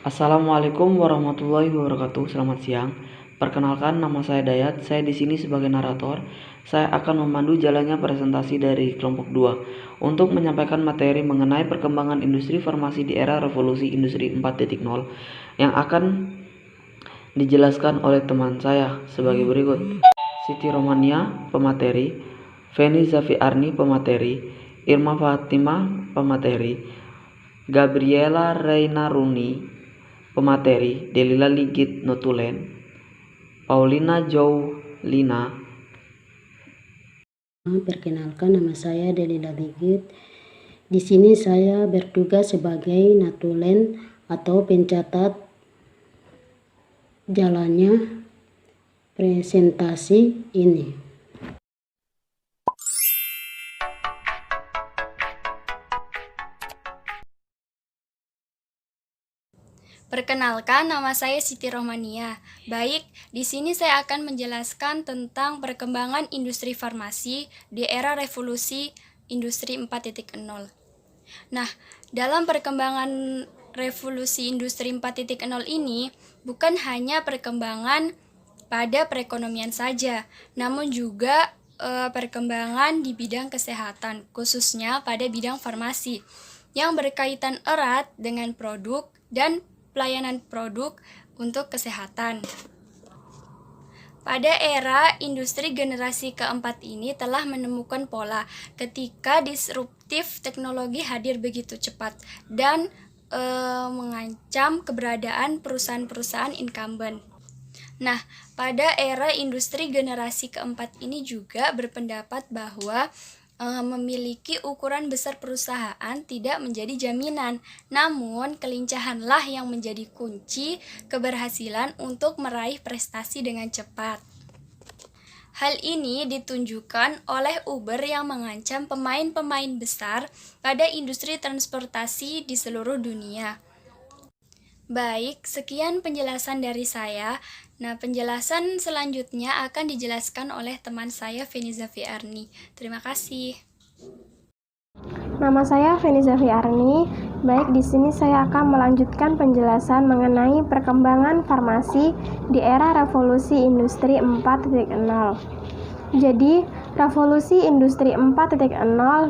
Assalamualaikum warahmatullahi wabarakatuh. Selamat siang. Perkenalkan, nama saya Dayat. Saya di sini sebagai narator. Saya akan memandu jalannya presentasi dari kelompok 2 untuk menyampaikan materi mengenai perkembangan industri farmasi di era revolusi industri 4.0 yang akan dijelaskan oleh teman saya sebagai berikut. Siti Romania, pemateri; Feni Zafiarni, pemateri; Irma Fatima, pemateri; Gabriela Reynaruni, pemateri; Delila Ligit Notulen; Paulina Joulina. Perkenalkan, nama saya Delila Ligit. Di sini saya bertugas sebagai Notulen atau pencatat jalannya presentasi ini. Perkenalkan, nama saya Siti Romania. Baik, di sini saya akan menjelaskan tentang perkembangan industri farmasi di era revolusi industri 4.0. Nah, dalam perkembangan revolusi industri 4.0 ini bukan hanya perkembangan pada perekonomian saja, namun juga perkembangan di bidang kesehatan, khususnya pada bidang farmasi, yang berkaitan erat dengan produk dan pelayanan produk untuk kesehatan. Pada era industri generasi keempat ini telah menemukan pola ketika disruptif teknologi hadir begitu cepat dan mengancam keberadaan perusahaan-perusahaan incumbent. Nah, pada era industri generasi keempat ini juga berpendapat bahwa memiliki ukuran besar perusahaan tidak menjadi jaminan, namun kelincahanlah yang menjadi kunci keberhasilan untuk meraih prestasi dengan cepat. Hal ini ditunjukkan oleh Uber yang mengancam pemain-pemain besar pada industri transportasi di seluruh dunia. Baik, sekian penjelasan dari saya. Nah, penjelasan selanjutnya akan dijelaskan oleh teman saya, Feni Zafiarni. Terima kasih. Nama saya Feni Zafiarni. Baik, di sini saya akan melanjutkan penjelasan mengenai perkembangan farmasi di era revolusi industri 4.0. Jadi, revolusi industri 4.0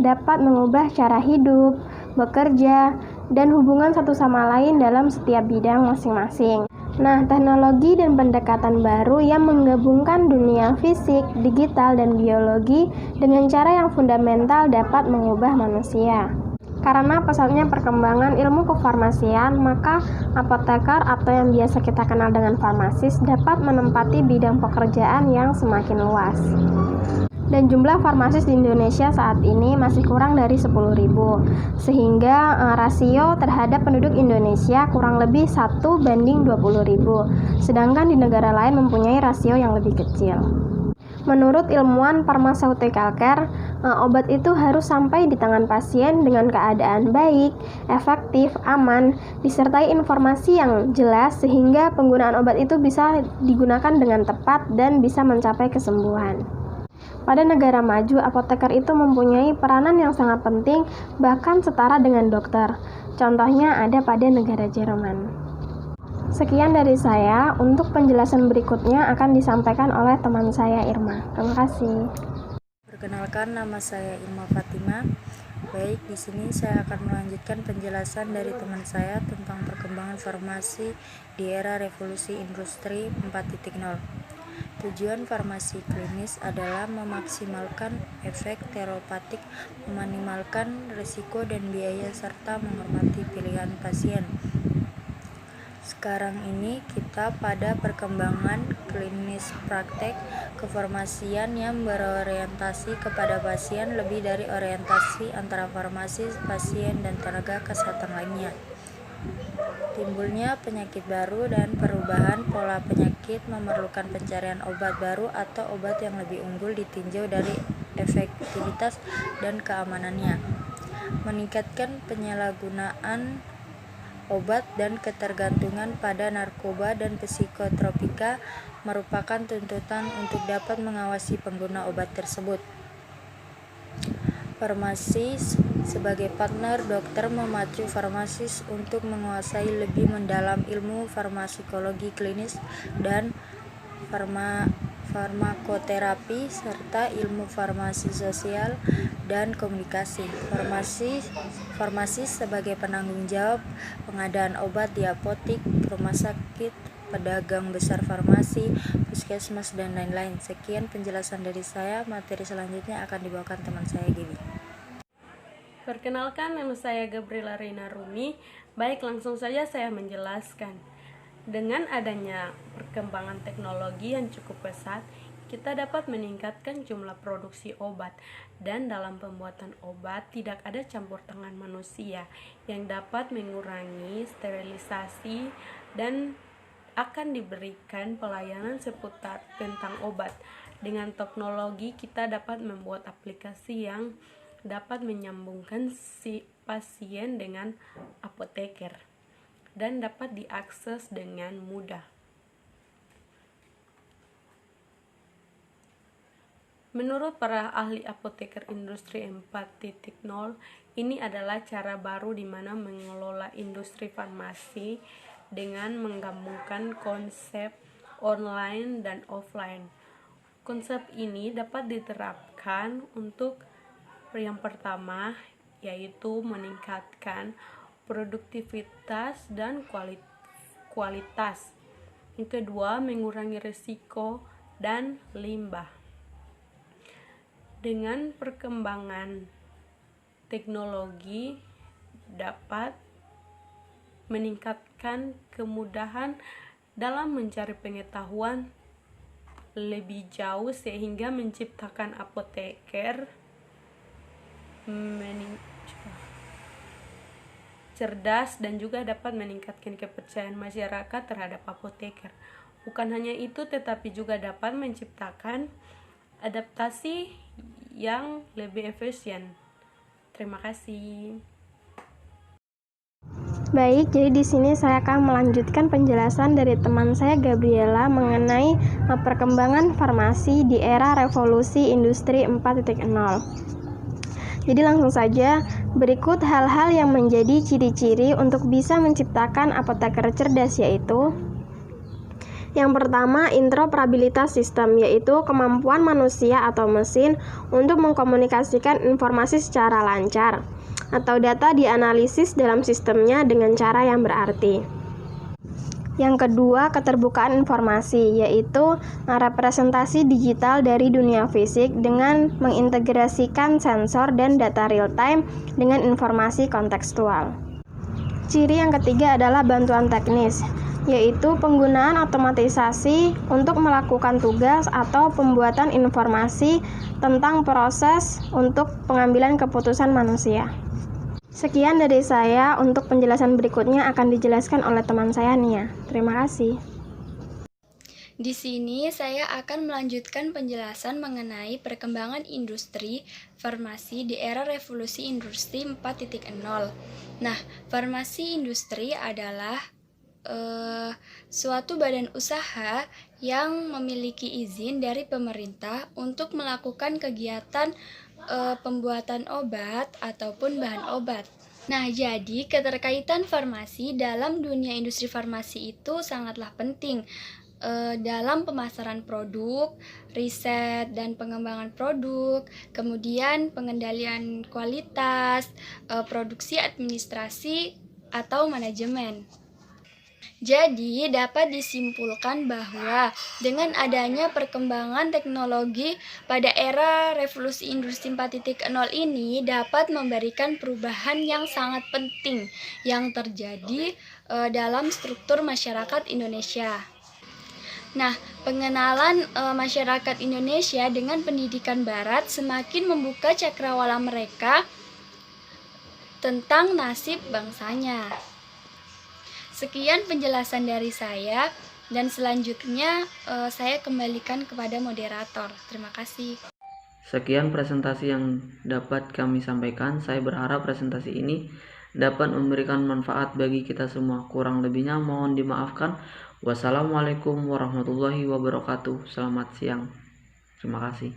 dapat mengubah cara hidup, bekerja, dan hubungan satu sama lain dalam setiap bidang masing-masing. Nah, teknologi dan pendekatan baru yang menggabungkan dunia fisik, digital, dan biologi dengan cara yang fundamental dapat mengubah manusia. Karena pesatnya perkembangan ilmu kefarmasian, maka apoteker atau yang biasa kita kenal dengan farmasis dapat menempati bidang pekerjaan yang semakin luas. Dan jumlah farmasis di Indonesia saat ini masih kurang dari 10.000, sehingga rasio terhadap penduduk Indonesia kurang lebih 1:20.000, sedangkan di negara lain mempunyai rasio yang lebih kecil. Menurut ilmuwan pharmaceutical care, obat itu harus sampai di tangan pasien dengan keadaan baik, efektif, aman, disertai informasi yang jelas sehingga penggunaan obat itu bisa digunakan dengan tepat dan bisa mencapai kesembuhan. Pada negara maju, apoteker itu mempunyai peranan yang sangat penting, bahkan setara dengan dokter. Contohnya ada pada negara Jerman. Sekian dari saya. Untuk penjelasan berikutnya akan disampaikan oleh teman saya, Irma. Terima kasih. Perkenalkan, nama saya Irma Fatima. Baik, di sini saya akan melanjutkan penjelasan dari teman saya tentang perkembangan farmasi di era revolusi industri 4.0. Tujuan farmasi klinis adalah memaksimalkan efek terapeutik, meminimalkan risiko dan biaya, serta menghormati pilihan pasien. Sekarang ini kita pada perkembangan klinis praktek kefarmasian yang berorientasi kepada pasien lebih dari orientasi antara farmasi, pasien, dan tenaga kesehatan lainnya. Timbulnya penyakit baru dan perubahan pola penyakit memerlukan pencarian obat baru atau obat yang lebih unggul ditinjau dari efektivitas dan keamanannya. Meningkatkan penyalahgunaan obat dan ketergantungan pada narkoba dan psikotropika merupakan tuntutan untuk dapat mengawasi pengguna obat tersebut. Farmasi Sebagai partner, dokter memacu farmasis untuk menguasai lebih mendalam ilmu farmakologi klinis dan farmakoterapi serta ilmu farmasi sosial dan komunikasi. Farmasis sebagai penanggung jawab pengadaan obat di apotik, rumah sakit, pedagang besar farmasi, puskesmas, dan lain-lain. Sekian penjelasan dari saya. Materi selanjutnya akan dibawakan teman saya, Gaby. Perkenalkan, nama saya Gabriela Reina Rumi. Baik, langsung saja saya menjelaskan. Dengan adanya perkembangan teknologi yang cukup pesat, kita dapat meningkatkan jumlah produksi obat, dan dalam pembuatan obat tidak ada campur tangan manusia yang dapat mengurangi sterilisasi, dan akan diberikan pelayanan seputar tentang obat. Dengan teknologi kita dapat membuat aplikasi yang dapat menyambungkan si pasien dengan apoteker dan dapat diakses dengan mudah. Menurut para ahli apoteker industri 4.0, ini adalah cara baru di mana mengelola industri farmasi dengan menggabungkan konsep online dan offline. Konsep ini dapat diterapkan untuk yang pertama, yaitu meningkatkan produktivitas dan kualitas. Yang kedua, mengurangi risiko dan limbah. Dengan perkembangan teknologi dapat meningkatkan kemudahan dalam mencari pengetahuan lebih jauh sehingga menciptakan apoteker cerdas dan juga dapat meningkatkan kepercayaan masyarakat terhadap apoteker. Bukan hanya itu, tetapi juga dapat menciptakan adaptasi yang lebih efisien. Terima kasih. Baik, jadi di sini saya akan melanjutkan penjelasan dari teman saya Gabriela mengenai perkembangan farmasi di era revolusi industri 4.0. Jadi langsung saja, berikut hal-hal yang menjadi ciri-ciri untuk bisa menciptakan apoteker cerdas, yaitu yang pertama, interoperabilitas sistem, yaitu kemampuan manusia atau mesin untuk mengkomunikasikan informasi secara lancar atau data dianalisis dalam sistemnya dengan cara yang berarti. Yang kedua, keterbukaan informasi, yaitu representasi digital dari dunia fisik dengan mengintegrasikan sensor dan data real-time dengan informasi kontekstual. Ciri yang ketiga adalah bantuan teknis, yaitu penggunaan otomatisasi untuk melakukan tugas atau pembuatan informasi tentang proses untuk pengambilan keputusan manusia. Sekian dari saya, untuk penjelasan berikutnya akan dijelaskan oleh teman saya Nia. Terima kasih. Di sini saya akan melanjutkan penjelasan mengenai perkembangan industri farmasi di era revolusi industri 4.0. Nah, farmasi industri adalah suatu badan usaha yang memiliki izin dari pemerintah untuk melakukan kegiatan pembuatan obat ataupun bahan obat. Nah, jadi keterkaitan farmasi dalam dunia industri farmasi itu sangatlah penting dalam pemasaran produk, riset dan pengembangan produk, kemudian pengendalian kualitas, produksi, administrasi, atau manajemen. Jadi, dapat disimpulkan bahwa dengan adanya perkembangan teknologi pada era revolusi industri 4.0 ini dapat memberikan perubahan yang sangat penting yang terjadi dalam struktur masyarakat Indonesia. Nah, pengenalan masyarakat Indonesia dengan pendidikan barat semakin membuka cakrawala mereka tentang nasib bangsanya. Sekian penjelasan dari saya, dan selanjutnya saya kembalikan kepada moderator. Terima kasih. Sekian presentasi yang dapat kami sampaikan. Saya berharap presentasi ini dapat memberikan manfaat bagi kita semua. Kurang lebihnya mohon dimaafkan. Wassalamualaikum warahmatullahi wabarakatuh. Selamat siang. Terima kasih.